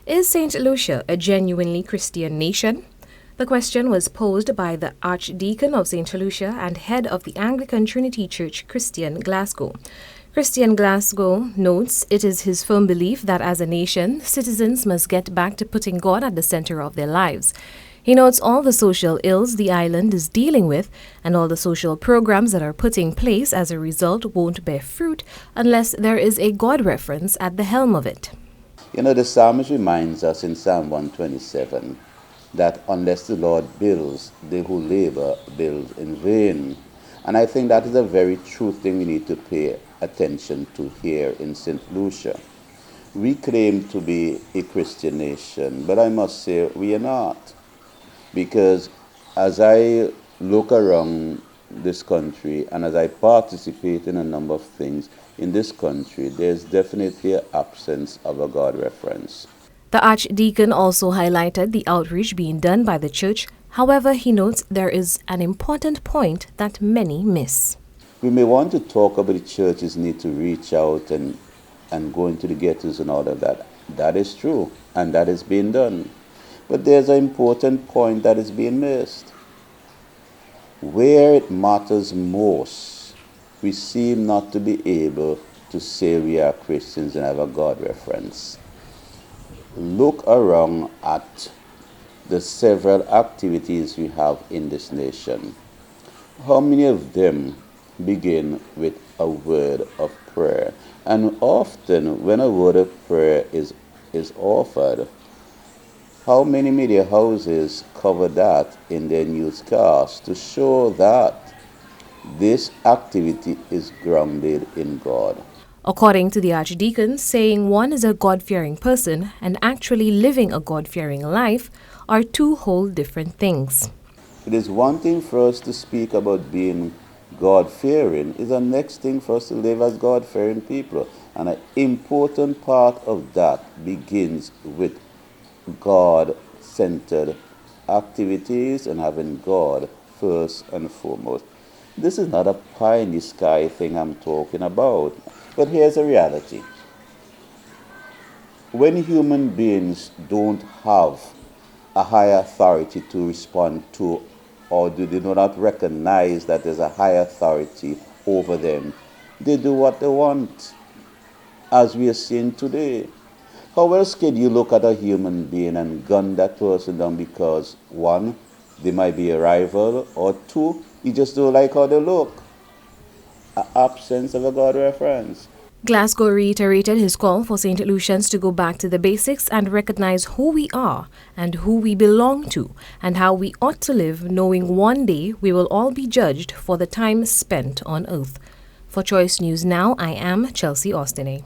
Is Saint Lucia a genuinely Christian nation? The question was posed by the Archdeacon of Saint Lucia and head of the Anglican Trinity Church, Christian Glasgow. Christian Glasgow notes it is his firm belief that as a nation, citizens must get back to putting God at the center of their lives. He notes all the social ills the island is dealing with and all the social programs that are put in place as a result won't bear fruit unless there is a God reference at the helm of it. You know, the psalmist reminds us in Psalm 127 that unless the Lord builds, they who labor build in vain. And I think that is a very true thing we need to pay attention to here in St. Lucia. We claim to be a Christian nation, but I must say we are not. Because as I look around this country and as I participate in a number of things in this country, there's definitely an absence of a God reference. The Archdeacon also highlighted the outreach being done by the church. However, he notes there is an important point that many miss. We may want to talk about the churches need to reach out and go into the ghettos and all of that. That is true, and that is being done. But there's an important point that is being missed. Where it matters most, we seem not to be able to say we are Christians and have a God reference. Look around at the several activities we have in this nation. How many of them begin with a word of prayer? And often when a word of prayer is offered, how many media houses cover that in their newscasts to show that this activity is grounded in God? According to the Archdeacon, saying one is a God-fearing person and actually living a God-fearing life are two whole different things. It is one thing for us to speak about being God-fearing. It's the next thing for us to live as God-fearing people. And an important part of that begins with God-centered activities and having God first and foremost. This is not a pie in the sky thing I'm talking about. But here's a reality. When human beings don't have a higher authority to respond to, or do they not recognize that there's a higher authority over them, they do what they want, as we are seeing today. How else can you look at a human being and gun that person down because, one, they might be a rival, or two, you just don't like how they look? An absence of a God reference. Glasgow reiterated his call for St. Lucians to go back to the basics and recognize who we are and who we belong to and how we ought to live, knowing one day we will all be judged for the time spent on earth. For Choice News Now, I am Chelsea Austinay.